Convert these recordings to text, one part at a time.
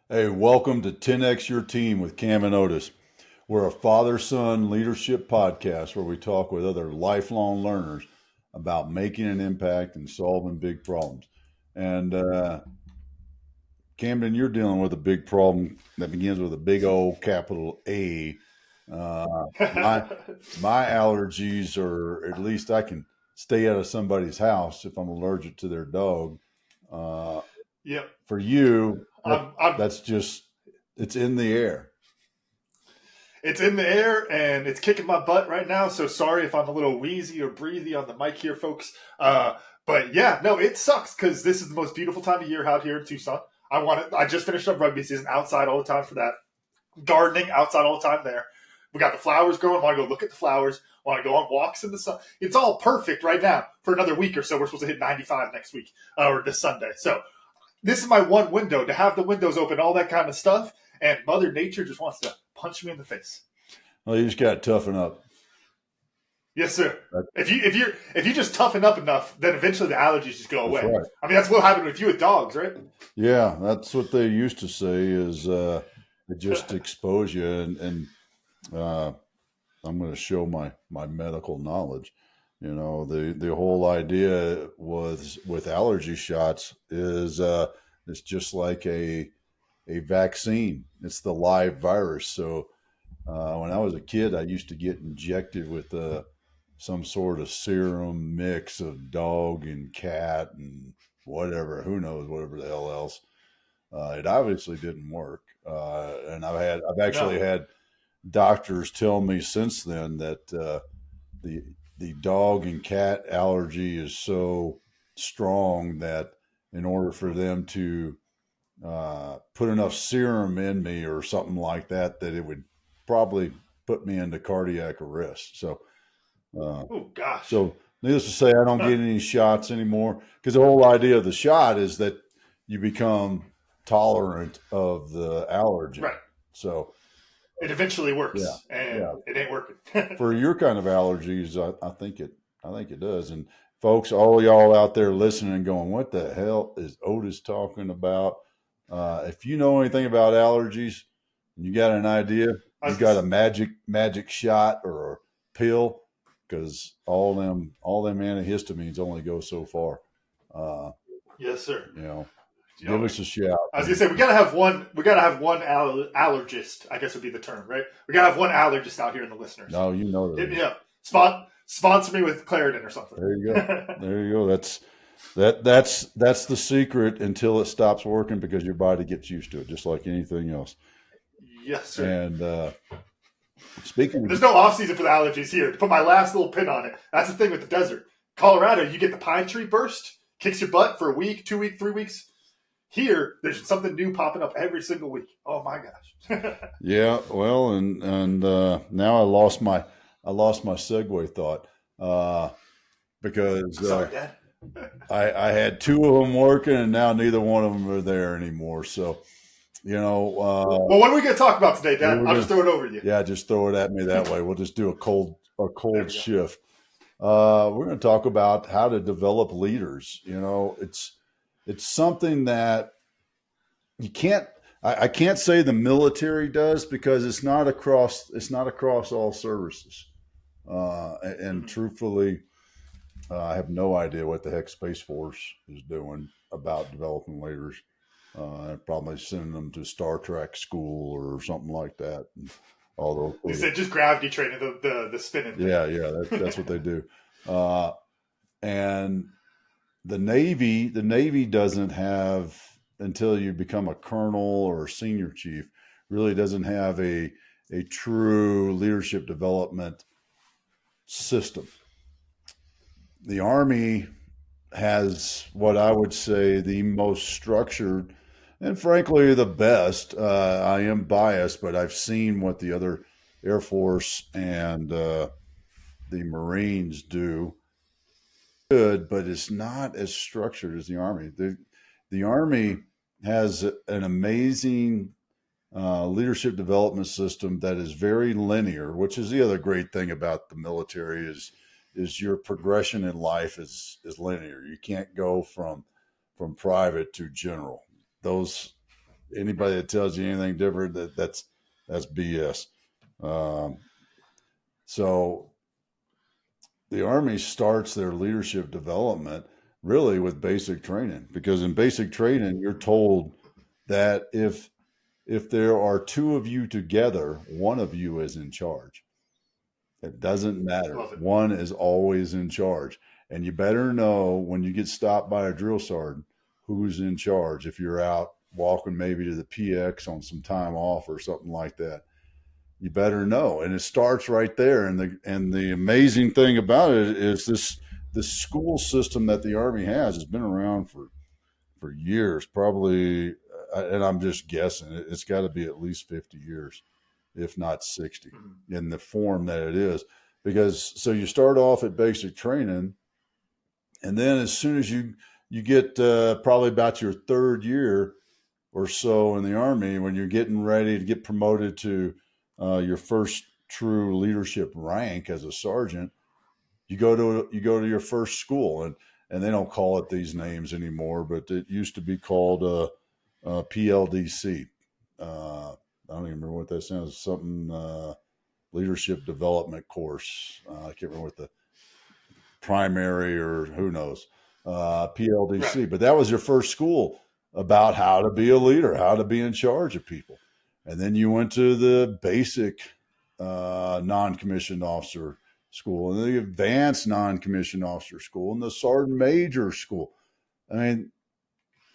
Hey, welcome to 10X Your Team with Cam and Otis. We're a father-son leadership podcast where we talk with other lifelong learners about making an impact and solving big problems. And Camden, you're dealing with a big problem that begins with a big O, capital A. My allergies are, at least I can stay out of somebody's house if I'm allergic to their dog. Uh, Yep. for you, I'm that's just, it's in the air. It's in the air and it's kicking my butt right now. So sorry if I'm a little wheezy or breathy on the mic here, folks. But yeah, no, it sucks because this is the most beautiful time of year out here in Tucson. I just finished up rugby season outside all the time for that. Gardening outside all the time there. We got the flowers growing. Want to go look at the flowers. Want to go on walks in the sun. It's all perfect right now for another week or so. We're supposed to hit 95 next week or this Sunday. So this is my one window to have the windows open, all that kind of stuff. And Mother Nature just wants to punch me in the face. Well, you just got to toughen up. Yes, sir. If you just toughen up enough, then eventually the allergies just go away. Right. I mean, that's what happened with you with dogs, right? Yeah, that's what they used to say is they just expose you. And I'm going to show my medical knowledge. You know, the whole idea with allergy shots is it's just like a vaccine. It's the live virus. So when I was a kid, I used to get injected with some sort of serum mix of dog and cat and whatever, who knows, whatever the hell else. It obviously didn't work. And I've actually had doctors tell me since then that the dog and cat allergy is so strong that in order for them to put enough serum in me or something like that, that it would probably put me into cardiac arrest. So, oh gosh. So needless to say, I don't get any shots anymore because the whole idea of the shot is that you become tolerant of the allergy. Right. So it eventually works, and it ain't working. For your kind of allergies, I think it does. And folks, all y'all out there listening and going, what the hell is Otis talking about? If you know anything about allergies, and you got an idea, you got a magic shot or a pill, because all them antihistamines only go so far. Yes, sir. You know, give us a shout. I was gonna say we gotta have one allergist. I guess would be the term, right? We gotta have one allergist out here in the listeners. No, you know that. Hit me up. Sponsor me with Claritin or something. There you go. There you go. That's the secret until it stops working because your body gets used to it, just like anything else. Yes, sir. And speaking there's no off season for the allergies here. To put my last little pin on it. That's the thing with the desert. Colorado, you get the pine tree burst, kicks your butt for a week, 2 weeks, 3 weeks. Here, there's something new popping up every single week. Oh my gosh. Yeah, well, and now I lost my segue thought because sorry, Dad. I had two of them working, and now neither one of them are there anymore. So, you know. Well, what are we going to talk about today, Dad? I'll just throw it over to you. Yeah, just throw it at me that way. We'll just do a cold shift. We're going to talk about how to develop leaders. You know, it's something that you can't. I can't say the military does because it's not across all services. And truthfully, I have no idea what the heck Space Force is doing about developing leaders. Probably sending them to Star Trek school or something like that. And all those. You said just gravity training, the spinning. Yeah, that's what they do. And the Navy doesn't have, until you become a colonel or a senior chief, really doesn't have a true leadership development system. The Army has what I would say the most structured and frankly the best. I am biased, but I've seen what the other Air Force and the Marines do. Good, but it's not as structured as the Army. The Army has an amazing leadership development system that is very linear, which is the other great thing about the military is your progression in life is linear. You can't go from private to general. Those Anybody that tells you anything different, that's BS. Um, so the Army starts their leadership development really with basic training, because in basic training, you're told that if there are two of you together, one of you is in charge. It doesn't matter. Love it. One is always in charge. And you better know when you get stopped by a drill sergeant who's in charge. If you're out walking maybe to the PX on some time off or something like that, you better know. And it starts right there. And the amazing thing about it is this school system that the Army has been around for years, probably, and I'm just guessing, it's got to be at least 50 years, if not 60, in the form that it is. Because so you start off at basic training, and then as soon as you get probably about your third year or so in the Army, when you're getting ready to get promoted to your first true leadership rank as a sergeant, you go to your first school, and they don't call it these names anymore, but it used to be called PLDC. I don't even remember what that sounds. Something leadership development course. I can't remember what the primary or who knows. PLDC, Right. but that was your first school about how to be a leader, how to be in charge of people, and then you went to the basic non-commissioned officer school, and the advanced non-commissioned officer school, and the sergeant major school. I mean,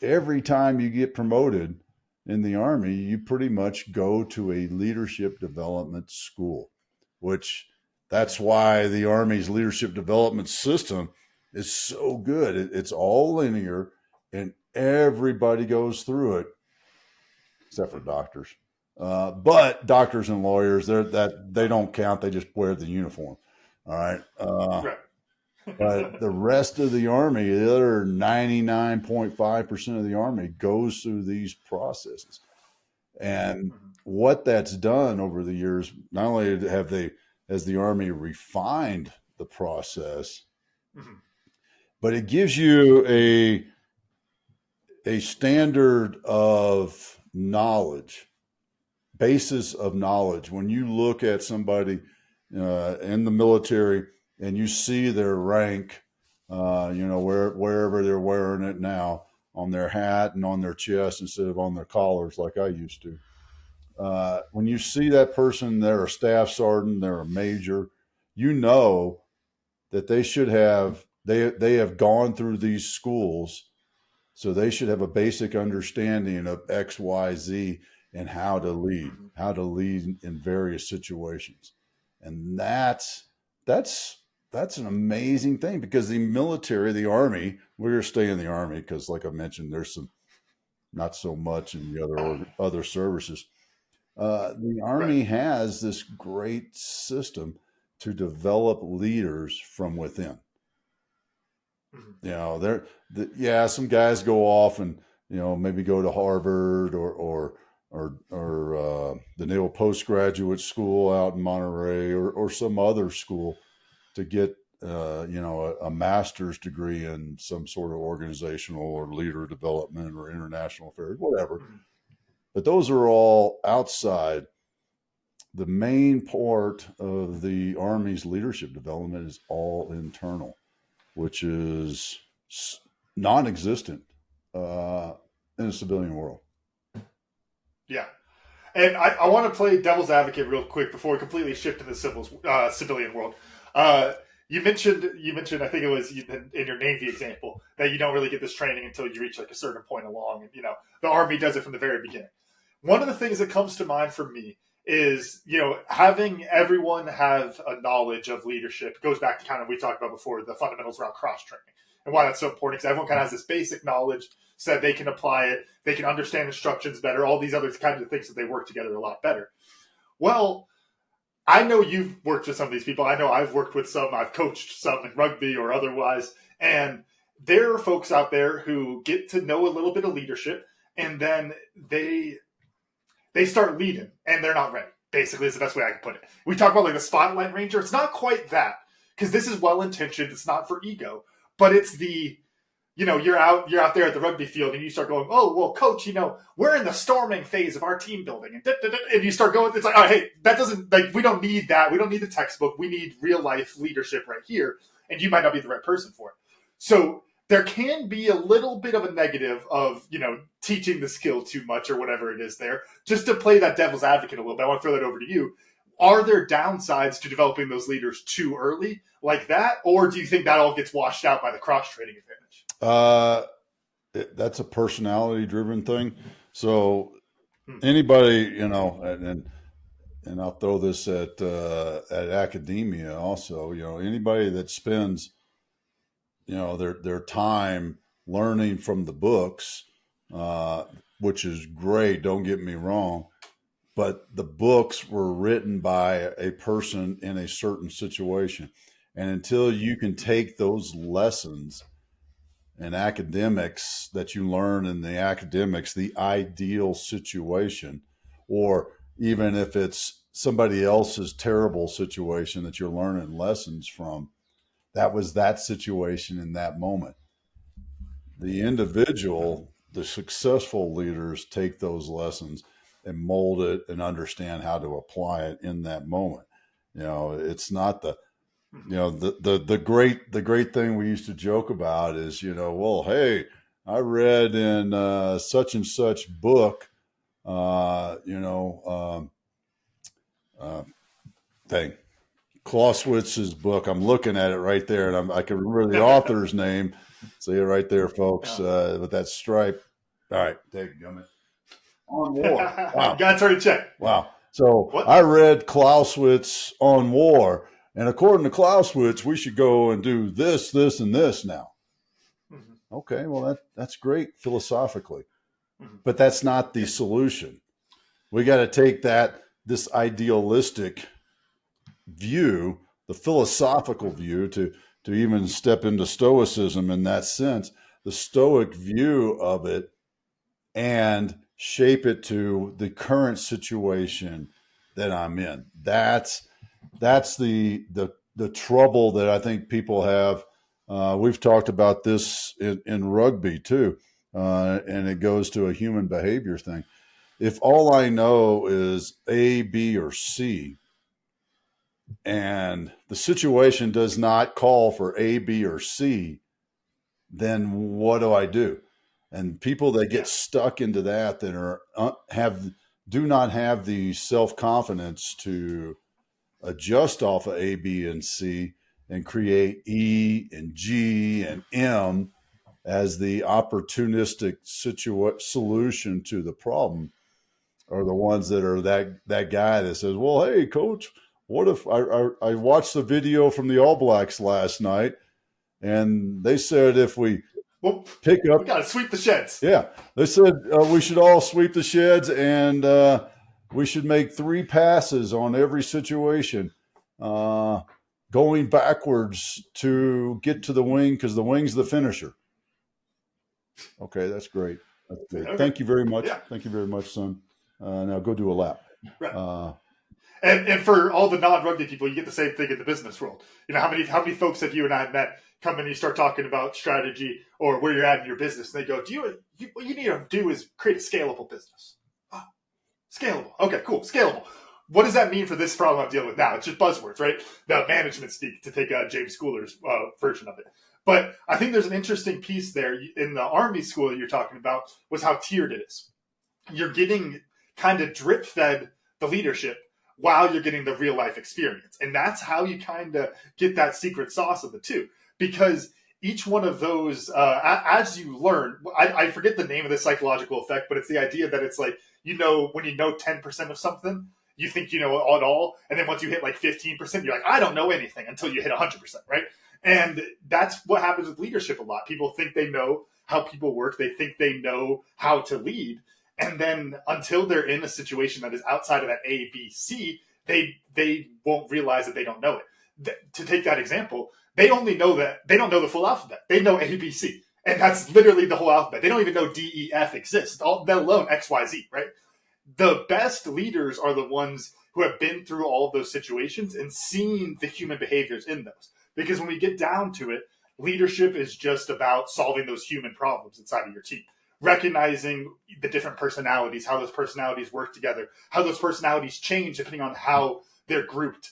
every time you get promoted in the Army, you pretty much go to a leadership development school, which that's why the Army's leadership development system is so good. It's all linear, and everybody goes through it, except for doctors. But doctors and lawyers, they don't count. They just wear the uniform. All right. Right. But the rest of the Army, the other 99.5% of the Army goes through these processes. And what that's done over the years, not only has the Army refined the process, but it gives you a standard of knowledge, basis of knowledge. When you look at somebody in the military and you see their rank, wherever they're wearing it now, on their hat and on their chest instead of on their collars like I used to. When you see that person, they're a staff sergeant, they're a major, you know that they have gone through these schools, so they should have a basic understanding of X, Y, Z, and how to lead in various situations. And that's an amazing thing, because the military, the Army, we're going to stay in the Army because, like I mentioned, there's some not so much in the other services. The Army has this great system to develop leaders from within. You know, some guys go off and maybe go to Harvard or the Naval Postgraduate School out in Monterey or some other school to get a master's degree in some sort of organizational or leader development or international affairs, whatever. But those are all outside. The main part of the Army's leadership development is all internal, which is non-existent in a civilian world. Yeah. And I want to play devil's advocate real quick before we completely shift to the civilian world. You mentioned, I think it was in your Navy example, that you don't really get this training until you reach like a certain point along. And, the Army does it from the very beginning. One of the things that comes to mind for me is, having everyone have a knowledge of leadership goes back to kind of, we talked about before, the fundamentals around cross-training and why that's so important, because everyone kind of has this basic knowledge so that they can apply it, they can understand instructions better, all these other kinds of things that they work together a lot better. Well, I know you've worked with some of these people. I know I've worked with some, I've coached some in rugby or otherwise, and there are folks out there who get to know a little bit of leadership, and then they start leading and they're not ready, basically, is the best way I can put it. We talk about like the Spotlight Ranger. It's not quite that, because this is well-intentioned. It's not for ego, but it's the you're out there at the rugby field and you start going, oh, well, coach, we're in the storming phase of our team building. And you start going, it's like, oh, hey, that doesn't, like, we don't need that. We don't need the textbook. We need real life leadership right here. And you might not be the right person for it. So there can be a little bit of a negative of, teaching the skill too much or whatever it is there. Just to play that devil's advocate a little bit, I want to throw that over to you. Are there downsides to developing those leaders too early like that? Or do you think that all gets washed out by the cross-training advantage? That's a personality-driven thing. So anybody, and I'll throw this at academia also. Anybody that spends, their time learning from the books, which is great. Don't get me wrong, but the books were written by a person in a certain situation, and until you can take those lessons and academics that you learn in the academics, the ideal situation, or even if it's somebody else's terrible situation that you're learning lessons from, that was that situation in that moment. The individual, the successful leaders take those lessons and mold it and understand how to apply it in that moment. It's not the great thing we used to joke about is, well, hey, I read in such and such book, Clausewitz's book. I'm looking at it right there, and I can remember the author's name. See it right there, folks, with that stripe. All right, take it, Gummit. On War. Wow. Got to turn to check. Wow. So what? I read Clausewitz on war. And according to Clausewitz, we should go and do this, this, and this now. Mm-hmm. Okay, well, that's great philosophically. Mm-hmm. But that's not the solution. We got to take this idealistic view, the philosophical view, to even step into Stoicism in that sense, the Stoic view of it, and shape it to the current situation that I'm in. That's the trouble that I think people have. We've talked about this in rugby too, and it goes to a human behavior thing. If all I know is A, B, or C, and the situation does not call for A, B, or C, then what do I do? And people that get stuck into that are do not have the self-confidence to adjust off of A, B, and C and create E and G and M as the opportunistic solution to the problem, are the ones that are that guy that says, well, hey, coach, what if I watched the video from the All Blacks last night, and they said if we pick up, we got to sweep the sheds. Yeah, they said we should all sweep the sheds, and we should make 3 passes on every situation, going backwards to get to the wing, because the wing's the finisher. Okay, that's great. That's great. Okay. Thank you very much. Yeah. Thank you very much, son. Now go do a lap. Right. And for all the non-rugby people, you get the same thing in the business world. How many folks have you and I met come in and you start talking about strategy or where you're at in your business, and they go, what you need to do is create a scalable business. Oh, scalable. Okay, cool. Scalable. What does that mean for this problem I'm dealing with now? It's just buzzwords, right? The management speak, to take James Schooler's version of it. But I think there's an interesting piece there in the Army school that you're talking about, was how tiered it is. You're getting kind of drip fed the leadership while you're getting the real life experience. And that's how you kind of get that secret sauce of the two. Because each one of those, as you learn, I forget the name of the psychological effect, but it's the idea that it's like, when you know 10% of something, you think you know it all. And then once you hit like 15%, you're like, I don't know anything, until you hit 100%, right? And that's what happens with leadership a lot. People think they know how people work. They think they know how to lead. And then until they're in a situation that is outside of that A, B, C, they won't realize that they don't know it. To take that example, they don't know the full alphabet. They know A, B, C. And that's literally the whole alphabet. They don't even know D, E, F exists, let alone X, Y, Z, right? The best leaders are the ones who have been through all of those situations and seen the human behaviors in those. Because when we get down to it, leadership is just about solving those human problems inside of your team, recognizing the different personalities, how those personalities work together, how those personalities change depending on how they're grouped,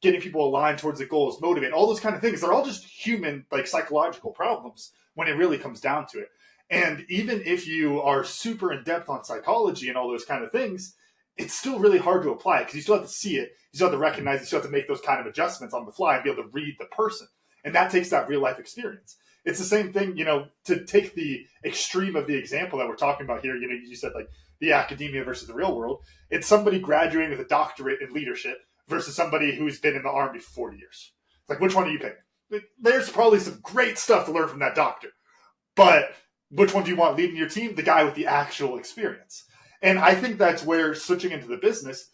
getting people aligned towards the goals, motivate, all those kind of things. They're all just human, like psychological problems when it really comes down to it. And even if you are super in depth on psychology and all those kind of things, it's still really hard to apply it because you still have to see it, you still have to recognize it, you still have to make those kind of adjustments on the fly and be able to read the person. And that takes that real life experience. It's the same thing, to take the extreme of the example that we're talking about here, you said like the academia versus the real world. It's somebody graduating with a doctorate in leadership versus somebody who's been in the Army for 40 years. Like, which one are you picking? Like, there's probably some great stuff to learn from that doctor. But which one do you want leading your team? The guy with the actual experience. And I think that's where switching into the business,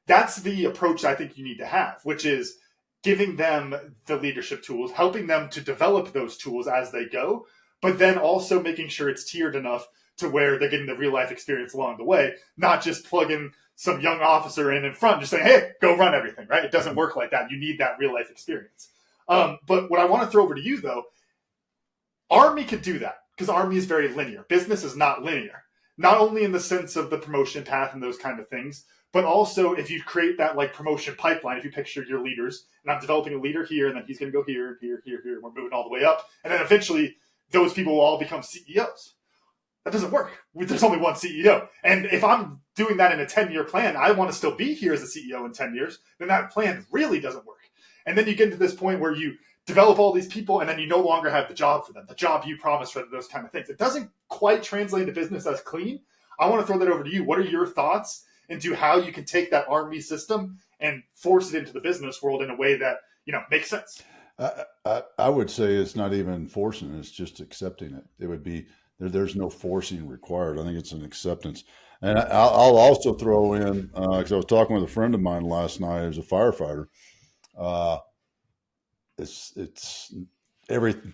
that's the approach I think you need to have, which is giving them the leadership tools, helping them to develop those tools as they go, but then also making sure it's tiered enough to where they're getting the real life experience along the way, not just plugging some young officer in front, just saying, hey, go run everything, right? It doesn't work like that. You need that real life experience. But what I want to throw over to you, though, Army could do that because Army is very linear. Business is not linear, not only in the sense of the promotion path and those kind of things, but also if you create that like promotion pipeline, if you picture your leaders, and I'm developing a leader here, and then he's going to go here, here, here, here, we're moving all the way up. And then eventually those people will all become CEOs. That doesn't work. There's only one CEO. And if I'm doing that in a 10-year plan, I want to still be here as a CEO in 10 years, then that plan really doesn't work. And then you get to this point where you develop all these people and then you no longer have the job for them, the job you promised for those kind of things. It doesn't quite translate to business as clean. I want to throw that over to you. What are your thoughts into how you can take that Army system and force it into the business world in a way that, makes sense? I would say it's not even forcing it. It's just accepting it. It would be, there's no forcing required. I think it's an acceptance. And I'll also throw in, because I was talking with a friend of mine last night who's a firefighter. It's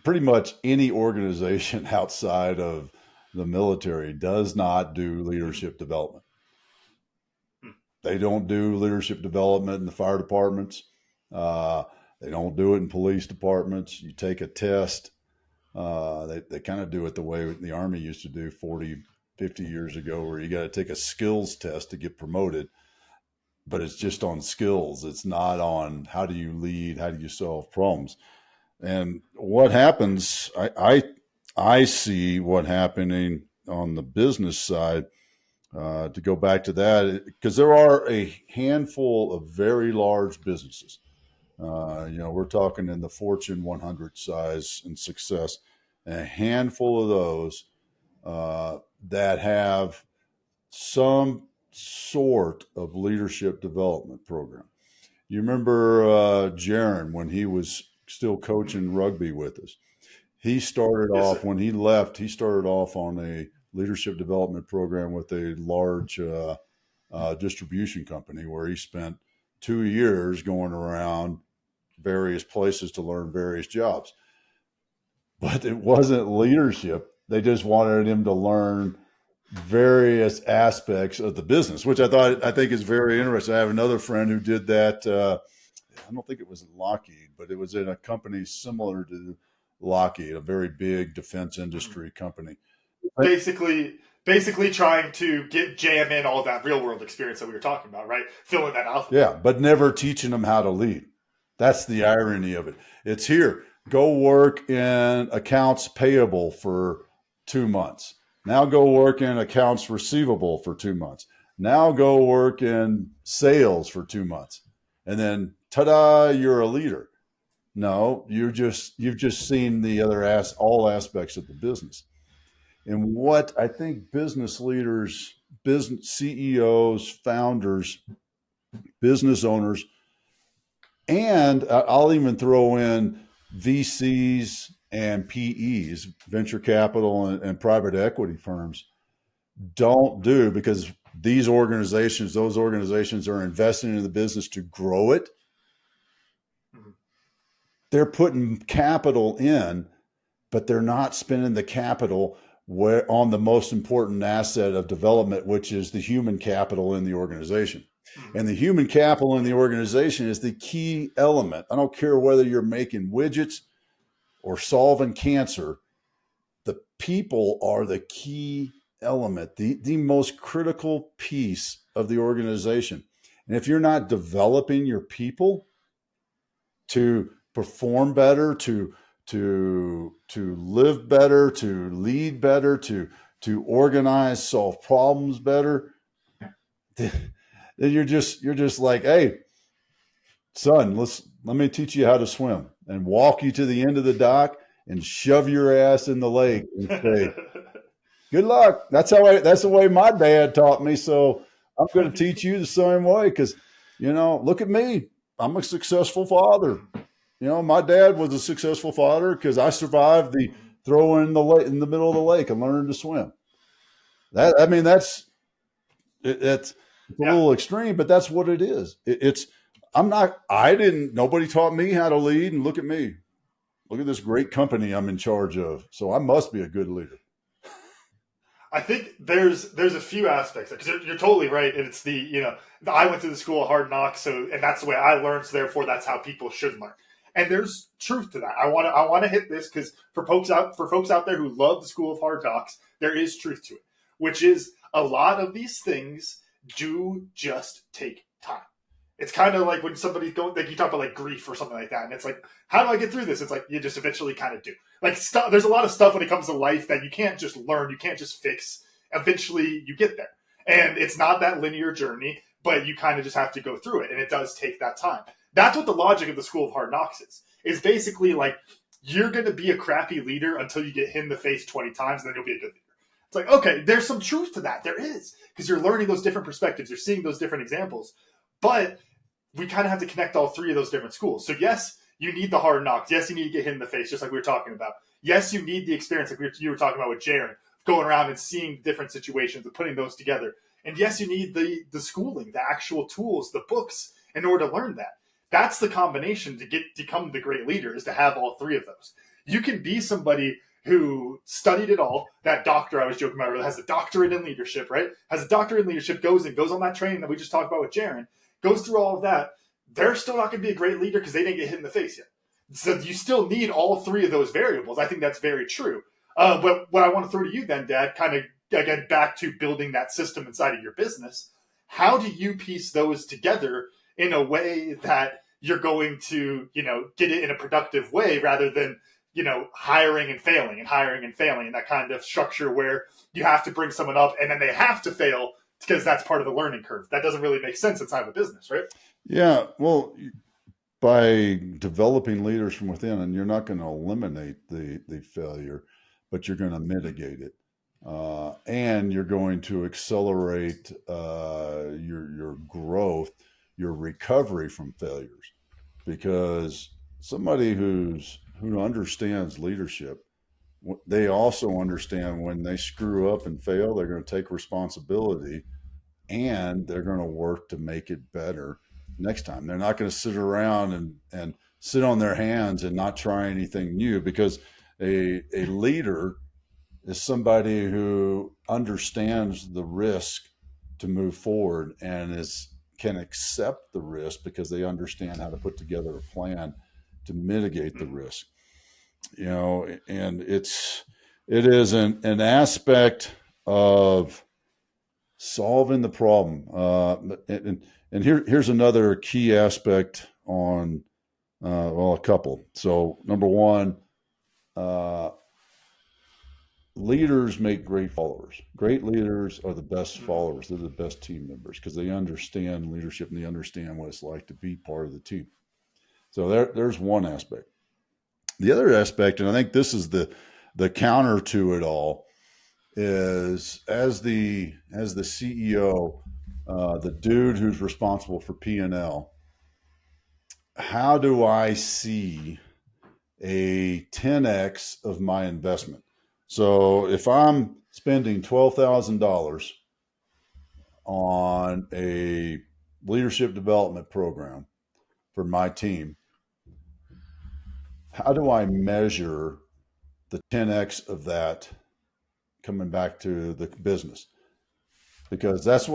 pretty much any organization outside of the military does not do leadership development. They don't do leadership development in the fire departments. They don't do it in police departments. You take a test. They kind of do it the way the Army used to do 40, 50 years ago, where you got to take a skills test to get promoted, but it's just on skills. It's not on how do you lead, how do you solve problems. And what happens, I see what happening on the business side, to go back to that, because there are a handful of very large businesses. We're talking in the Fortune 100 size and success, and a handful of those that have some sort of leadership development program. You remember Jaron when he was still coaching rugby with us. He started off, when he left, he started off on a leadership development program with a large distribution company where he spent 2 years going around various places to learn various jobs. But it wasn't leadership. They just wanted him to learn various aspects of the business, which I think is very interesting. I have another friend who did that. I don't think it was in Lockheed, but it was in a company similar to Lockheed, a very big defense industry company. Basically trying to jam in all that real world experience that we were talking about, right? Filling that out. Yeah, but never teaching them how to lead. That's the irony of it. It's here. Go work in accounts payable for 2 months. Now go work in accounts receivable for 2 months. Now go work in sales for 2 months. And then, ta-da, you're a leader. No, you've just seen the other all aspects of the business. And what I think business leaders, business CEOs, founders, business owners, and I'll even throw in VCs and PEs, venture capital and private equity firms, don't do, because those organizations are investing in the business to grow it. They're putting capital in, but they're not spending the capital on the most important asset of development, which is the human capital in the organization. And the human capital in the organization is the key element. I don't care whether you're making widgets, or solving cancer, the people are the key element, the most critical piece of the organization. And if you're not developing your people to perform better, to live better, to lead better, to organize, solve problems better, then you're just like, hey, son, let me teach you how to swim, and walk you to the end of the dock and shove your ass in the lake and say, good luck. That's the way my dad taught me. So I'm going to teach you the same way. Cause look at me. I'm a successful father. My dad was a successful father because I survived the throw in the middle of the lake and learned to swim. That's a little extreme, but that's what it is. Nobody taught me how to lead, and look at me. Look at this great company I'm in charge of. So I must be a good leader. I think there's a few aspects, because you're totally right. And it's I went to the school of hard knocks, and that's the way I learned. So therefore, that's how people should learn. And there's truth to that. I want to hit this because for folks out there who love the school of hard knocks, there is truth to it, which is a lot of these things do just take time. It's kind of like when somebody's going, like you talk about like grief or something like that, and it's like, how do I get through this? It's like you just eventually kind of do. Like there's a lot of stuff when it comes to life that you can't just learn, you can't just fix. Eventually, you get there, and it's not that linear journey, but you kind of just have to go through it, and it does take that time. That's what the logic of the school of hard knocks is basically like you're going to be a crappy leader until you get hit in the face 20 times, and then you'll be a good leader. It's like, okay, there's some truth to that. There is, because you're learning those different perspectives, you're seeing those different examples, but we kind of have to connect all three of those different schools. So yes, you need the hard knocks. Yes, you need to get hit in the face, just like we were talking about. Yes, you need the experience, like you were talking about with Jaron, going around and seeing different situations and putting those together. And yes, you need the schooling, the actual tools, the books in order to learn that. That's the combination to become the great leader, is to have all three of those. You can be somebody who studied it all. That doctor I was joking about has a doctorate in leadership, right? Has a doctorate in leadership, goes on that training that we just talked about with Jaron, goes through all of that. They're still not going to be a great leader because they didn't get hit in the face yet. So you still need all three of those variables. I think that's very true. But what I want to throw to you then, Dad, kind of again back to building that system inside of your business. How do you piece those together in a way that you're going to, get it in a productive way rather than, hiring and failing and that kind of structure where you have to bring someone up and then they have to fail because that's part of the learning curve. That doesn't really make sense inside of a business, right? Yeah. Well, by developing leaders from within, and you're not going to eliminate the failure, but you're going to mitigate it. And you're going to accelerate your growth, your recovery from failures, because somebody who understands leadership, they also understand when they screw up and fail, they're going to take responsibility and they're going to work to make it better next time. They're not going to sit around and sit on their hands and not try anything new, because a leader is somebody who understands the risk to move forward and can accept the risk because they understand how to put together a plan to mitigate the risk. And it is an aspect of solving the problem. And here's another key aspect on, a couple. So number one, leaders make great followers. Great leaders are the best followers. They're the best team members because they understand leadership and they understand what it's like to be part of the team. So there's one aspect. The other aspect, and I think this is the counter to it all, is as the CEO, the dude who's responsible for P&L, how do I see a 10x of my investment? So if I'm spending $12,000 on a leadership development program for my team, how do I measure the 10x of that coming back to the business? Because that's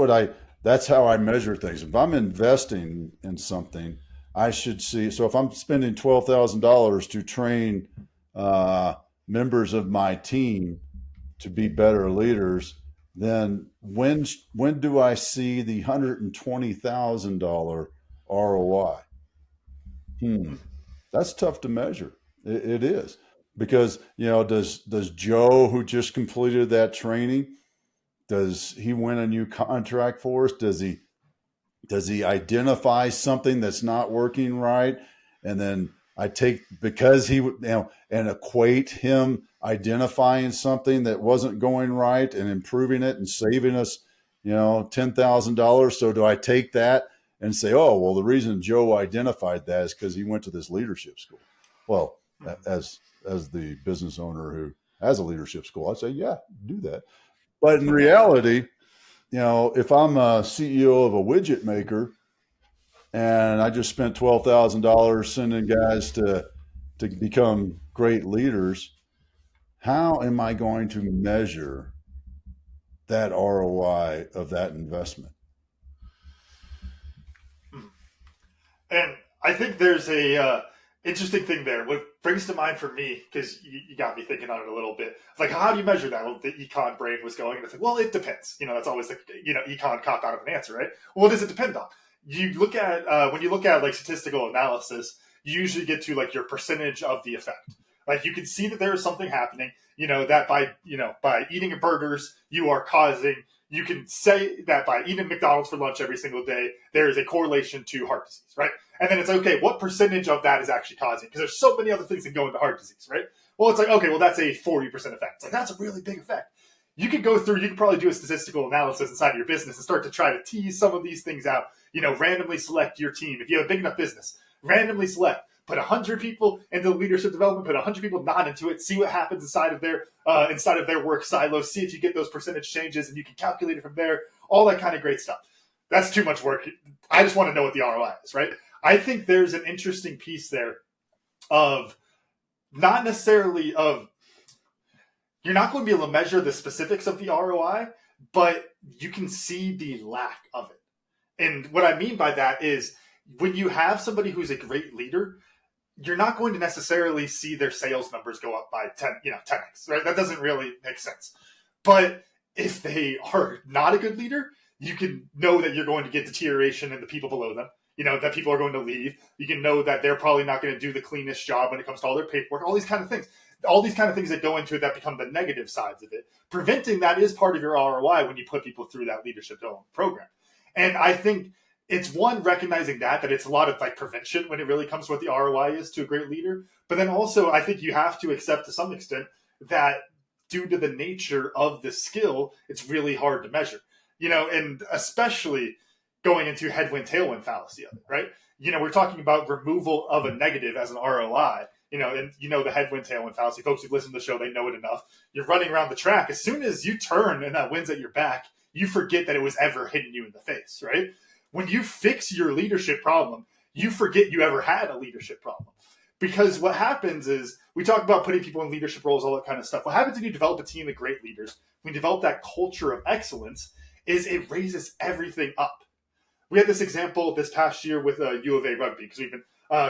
how I measure things. If I'm investing in something, I should see. So if I'm spending $12,000 to train members of my team to be better leaders, then when do I see the $120,000 ROI? That's tough to measure. It is, because does Joe, who just completed that training, does he win a new contract for us? Does he identify something that's not working right, and then I take, because he and equate him identifying something that wasn't going right and improving it and saving us $10,000? So do I take that and say, oh, well, the reason Joe identified that is because he went to this leadership school? Well, as the business owner who has a leadership school, I'd say, yeah, do that. But in reality, if I'm a CEO of a widget maker and I just spent $12,000 sending guys to become great leaders, how am I going to measure that ROI of that investment? And I think there's a interesting thing there. What brings to mind for me, because you got me thinking on it a little bit. It's like, how do you measure that? Well, the econ brain was going, and it's like, well, it depends. That's always like, econ cop out of an answer, right? Well, what does it depend on? You look at, when you look at like statistical analysis, you usually get to like your percentage of the effect. Like you can see that there is something happening, that by eating burgers, you can say that by eating McDonald's for lunch every single day, there is a correlation to heart disease, right? And then it's okay, what percentage of that is actually causing? Because there's so many other things that go into heart disease, right? Well, it's like, okay, well, that's a 40% effect. It's like, that's a really big effect. You could probably do a statistical analysis inside of your business and start to try to tease some of these things out. Randomly select your team. If you have a big enough business, randomly select. Put 100 people into leadership development. Put 100 people not into it. See what happens inside of their work silos. See if you get those percentage changes, and you can calculate it from there. All that kind of great stuff. That's too much work. I just want to know what the ROI is, right? I think there's an interesting piece there of not necessarily of you're not going to be able to measure the specifics of the ROI, but you can see the lack of it. And what I mean by that is when you have somebody who's a great leader, you're not going to necessarily see their sales numbers go up by 10x, right? That doesn't really make sense. But if they are not a good leader, you can know that you're going to get deterioration in the people below them, that people are going to leave. You can know that they're probably not going to do the cleanest job when it comes to all their paperwork, all these kind of things that go into it that become the negative sides of it. Preventing that is part of your ROI when you put people through that leadership development program. And I think it's one, recognizing that it's a lot of like prevention when it really comes to what the ROI is to a great leader. But then also I think you have to accept to some extent that due to the nature of the skill, it's really hard to measure, and especially going into headwind tailwind fallacy of it, right? We're talking about removal of a negative as an ROI, and the headwind tailwind fallacy. Folks who've listened to the show, they know it enough. You're running around the track. As soon as you turn and that wind's at your back, you forget that it was ever hitting you in the face, right? When you fix your leadership problem, you forget you ever had a leadership problem. Because what happens is, we talk about putting people in leadership roles, all that kind of stuff. What happens when you develop a team of great leaders, when you develop that culture of excellence, is it raises everything up. We had this example this past year with U of A rugby, because we've been,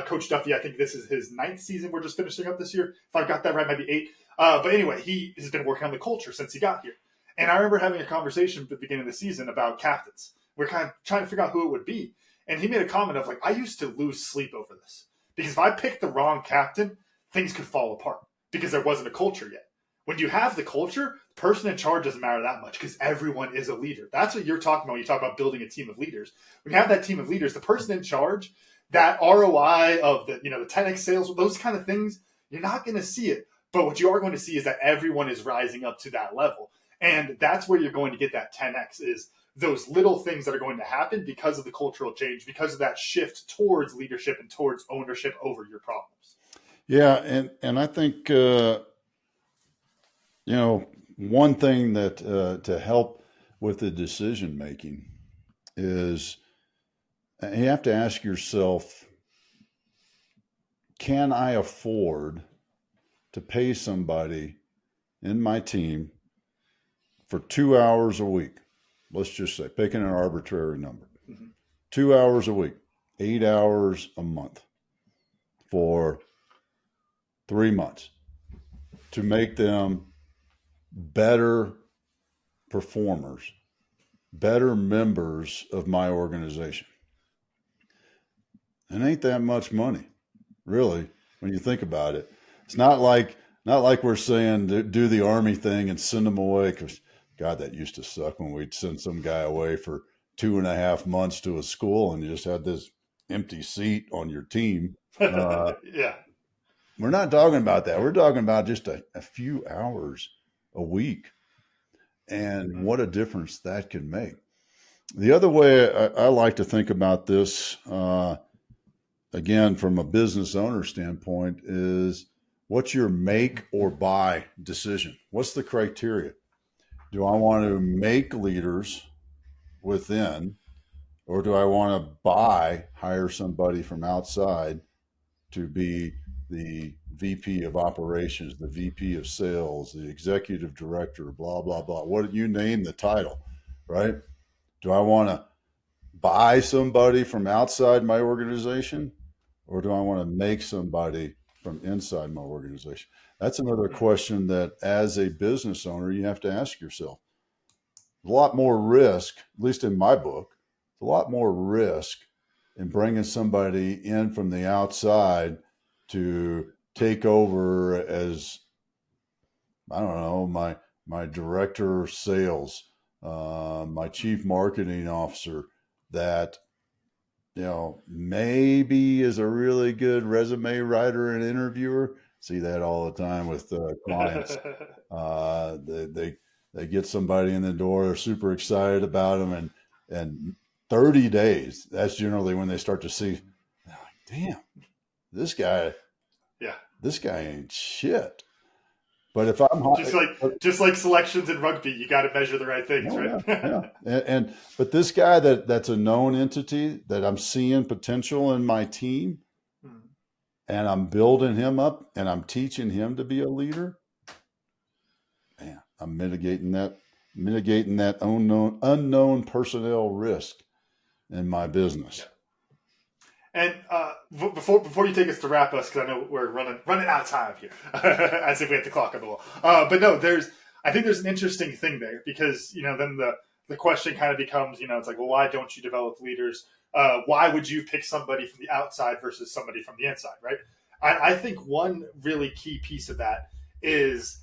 Coach Duffy, I think this is his 9th season. We're just finishing up this year. If I've got that right, maybe 8. But anyway, he has been working on the culture since he got here. And I remember having a conversation at the beginning of the season about captains. We're kind of trying to figure out who it would be. And he made a comment of like, I used to lose sleep over this. Because if I picked the wrong captain, things could fall apart because there wasn't a culture yet. When you have the culture, the person in charge doesn't matter that much because everyone is a leader. That's what you're talking about when you talk about building a team of leaders. When you have that team of leaders, the person in charge, that ROI of the 10x sales, those kind of things, you're not going to see it. But what you are going to see is that everyone is rising up to that level. And that's where you're going to get that 10x is those little things that are going to happen because of the cultural change, because of that shift towards leadership and towards ownership over your problems. Yeah. And I think, one thing that to help with the decision making is you have to ask yourself, can I afford to pay somebody in my team for 2 hours a week? Let's just say, picking an arbitrary number, 2 hours a week, 8 hours a month for 3 months. to make them better performers, better members of my organization. It ain't that much money, really, when you think about it. It's not like we're saying do the Army thing and send them away, because God, that used to suck when we'd send some guy away for 2.5 months to a school and you just had this empty seat on your team. Yeah. We're not talking about that. We're talking about just a few hours a week, and what a difference that can make. The other way I like to think about this, again, from a business owner standpoint, is what's your make or buy decision? What's the criteria? Do I want to make leaders within, or do I want to hire somebody from outside to be the VP of operations, the VP of sales, the executive director, blah, blah, blah. What you name the title, right? Do I want to buy somebody from outside my organization, or do I want to make somebody from inside my organization? That's another question that as a business owner, you have to ask yourself. A lot more risk, at least in my book, a lot more risk in bringing somebody in from the outside to take over as, I don't know, my director of sales, my chief marketing officer, that, maybe is a really good resume writer and interviewer. See that all the time with clients. They get somebody in the door, they're super excited about them, and 30 days, that's generally when they start to see, damn, this guy ain't shit. But if I'm just like selections in rugby, you got to measure the right things, right? Yeah. But this guy that's a known entity that I'm seeing potential in my team, and I'm building him up and I'm teaching him to be a leader, man, I'm mitigating that unknown personnel risk in my business. And before you take us to wrap us, because I know we're running out of time here, as if we have the clock on the wall. But no, I think there's an interesting thing there, because then the question kind of becomes, it's like, well, why don't you develop leaders? Why would you pick somebody from the outside versus somebody from the inside, right? I think one really key piece of that is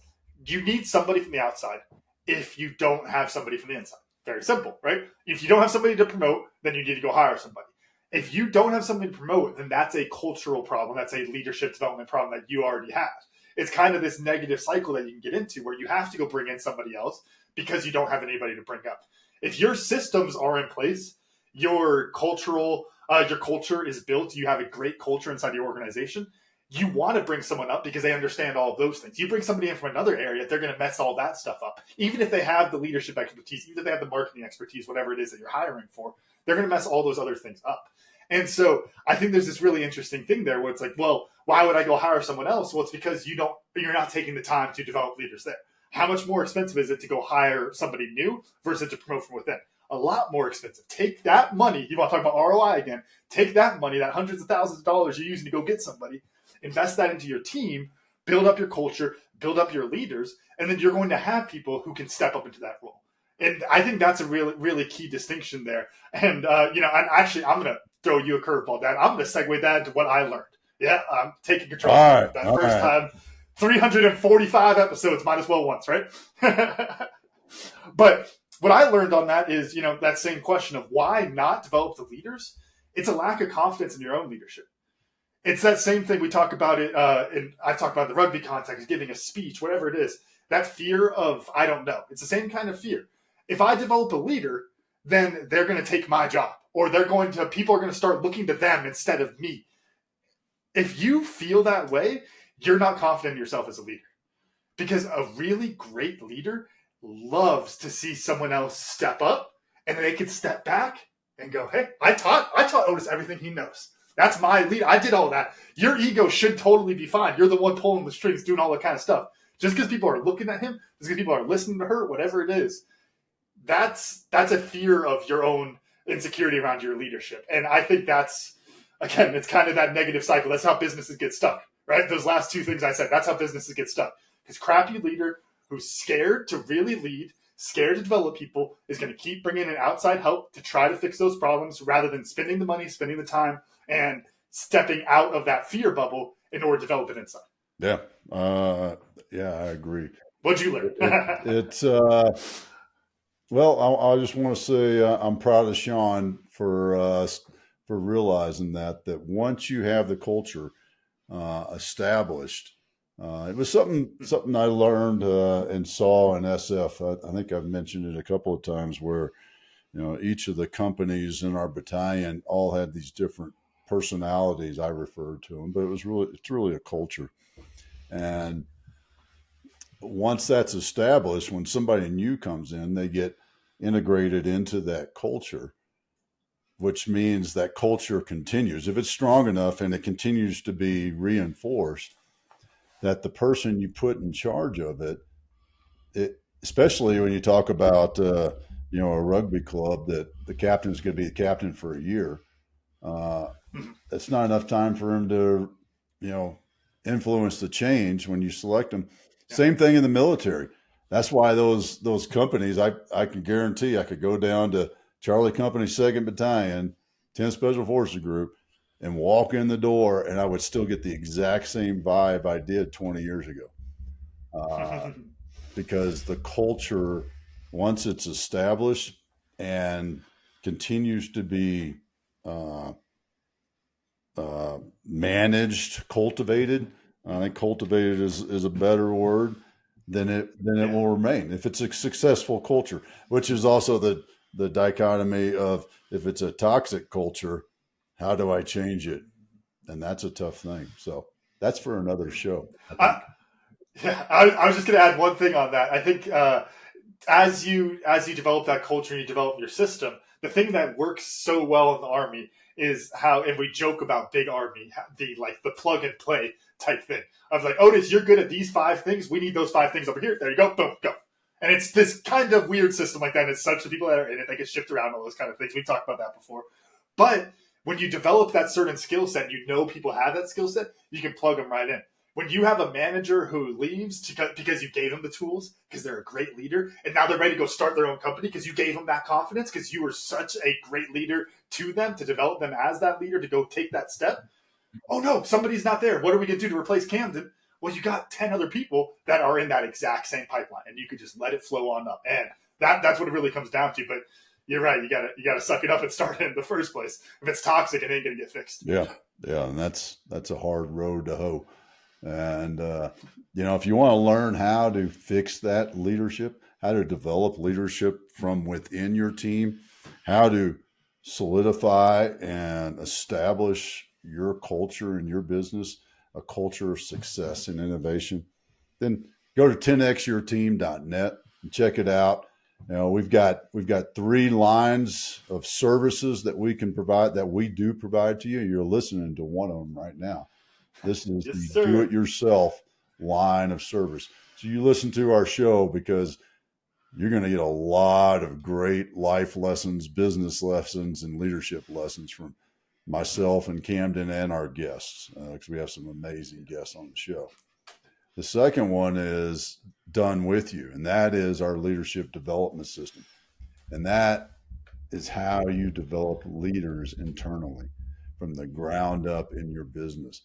you need somebody from the outside if you don't have somebody from the inside. Very simple, right? If you don't have somebody to promote, then you need to go hire somebody. If you don't have something to promote, then that's a cultural problem. That's a leadership development problem that you already have. It's kind of this negative cycle that you can get into where you have to go bring in somebody else because you don't have anybody to bring up. If your systems are in place, your culture is built, you have a great culture inside your organization, you want to bring someone up because they understand all of those things. You bring somebody in from another area, they're going to mess all that stuff up. Even if they have the leadership expertise, even if they have the marketing expertise, whatever it is that you're hiring for, they're going to mess all those other things up. And so I think there's this really interesting thing there where it's like, well, why would I go hire someone else? Well, it's because you're not taking the time to develop leaders there. How much more expensive is it to go hire somebody new versus to promote from within? A lot more expensive. Take that money. You want to talk about ROI again? Take that money, that hundreds of thousands of dollars you're using to go get somebody, invest that into your team, build up your culture, build up your leaders, and then you're going to have people who can step up into that role. And I think that's a really, really key distinction there. And, and actually, I'm going to throw you a curveball, Dad. I'm going to segue that into what I learned. Yeah, I'm taking control of that first time. 345 episodes, might as well once, right? But what I learned on that is, that same question of why not develop the leaders? It's a lack of confidence in your own leadership. It's that same thing we talk about it, and I talk about in the rugby context, giving a speech, whatever it is. That fear of, I don't know. It's the same kind of fear. If I develop a leader, then they're going to take my job, or people are going to start looking to them instead of me. If you feel that way, you're not confident in yourself as a leader, because a really great leader loves to see someone else step up and they can step back and go, hey, I taught Otis everything he knows. That's my lead. I did all that. Your ego should totally be fine. You're the one pulling the strings, doing all that kind of stuff. Just because people are looking at him, just because people are listening to her, whatever it is, that's a fear of your own insecurity around your leadership. And I think that's, it's kind of that negative cycle. That's how businesses get stuck, right? Those last two things I said, that's how businesses get stuck. Because crappy leader who's scared to really lead, scared to develop people, is going to keep bringing in outside help to try to fix those problems rather than spending the money, spending the time, and stepping out of that fear bubble in order to develop it inside. Yeah. Yeah, I agree. What'd you learn? It's well, I just want to say I'm proud of Sean for realizing that once you have the culture established, it was something I learned and saw in SF. I think I've mentioned it a couple of times where, each of the companies in our battalion all had these different personalities. I referred to them, but it's really a culture. And once that's established, when somebody new comes in, they get integrated into that culture, which means that culture continues. If it's strong enough and it continues to be reinforced, that the person you put in charge of it, especially when you talk about, a rugby club that the captain's going to be the captain for a year, that's not enough time for him to, influence the change when you select them. Yeah. Same thing in the military. That's why those companies, I can guarantee I could go down to Charlie Company 2nd Battalion, 10th Special Forces Group, and walk in the door, and I would still get the exact same vibe I did 20 years ago. Because the culture, once it's established and continues to be managed, cultivated, I think cultivated is a better word, then it will remain. If it's a successful culture, which is also the dichotomy of, if it's a toxic culture, how do I change it? And that's a tough thing. So that's for another show. I was just going to add one thing on that. I think as you develop that culture and you develop your system, the thing that works so well in the Army is how, and we joke about big Army, the plug and play type thing. I was like, Otis, you're good at these 5 things. We need those 5 things over here. There you go. Boom, go. And it's this kind of weird system like that. And it's such the people that are in it, they get shipped around, all those kind of things. We talked about that before. But when you develop that certain skill set, people have that skill set, you can plug them right in. When you have a manager who leaves because you gave them the tools, because they're a great leader, and now they're ready to go start their own company because you gave them that confidence, because you were such a great leader to them to develop them as that leader to go take that step. Oh no, somebody's not there. What are we going to do to replace Camden? Well, you got 10 other people that are in that exact same pipeline, and you could just let it flow on up. And that's what it really comes down to. But you're right. You gotta suck it up and start it in the first place. If it's toxic, it ain't going to get fixed. Yeah. And that's a hard road to hoe. And, if you want to learn how to fix that leadership, how to develop leadership from within your team, how to solidify and establish your culture and your business, a culture of success and innovation, then go to 10xyourteam.net and check it out. We've got 3 lines of services that we can provide, that we do provide to you. You're listening to one of them right now. This is the do-it-yourself line of service. So you listen to our show because you're going to get a lot of great life lessons, business lessons, and leadership lessons from myself and Camden and our guests, because we have some amazing guests on the show. The second one is Done With You, and that is our leadership development system. And that is how you develop leaders internally from the ground up in your business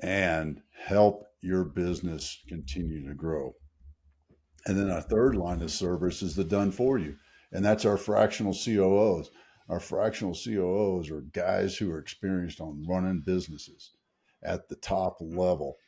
and help your business continue to grow. And then our third line of service is the Done For You, and that's our fractional COOs. Our fractional COOs are guys who are experienced on running businesses at the top level,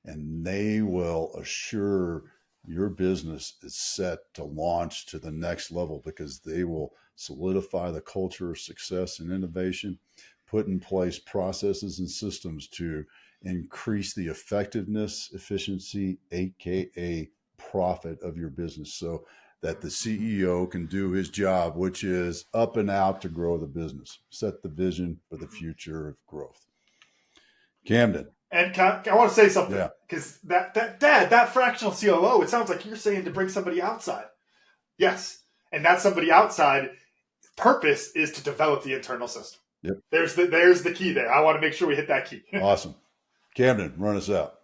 and they will assure your business is set to launch to the next level, because they will solidify the culture of success and innovation, put in place processes and systems to increase the effectiveness, efficiency, aka profit of your business, so that the CEO can do his job, which is up and out to grow the business, set the vision for the future of growth. Camden. And I want to say something, because that fractional COO, it sounds like you're saying to bring somebody outside. Yes. And that somebody outside purpose is to develop the internal system. Yep. There's the key there. I want to make sure we hit that key. Awesome. Camden, run us out.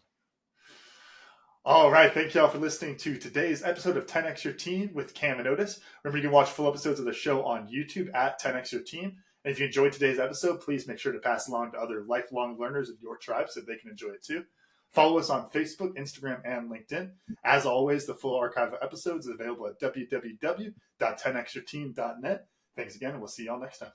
All right. Thank you all for listening to today's episode of 10X Your Team with Cam and Otis. Remember, you can watch full episodes of the show on YouTube at 10X Your Team. And if you enjoyed today's episode, please make sure to pass along to other lifelong learners in your tribe so they can enjoy it too. Follow us on Facebook, Instagram, and LinkedIn. As always, the full archive of episodes is available at www.10xyourteam.net. Thanks again, and we'll see you all next time.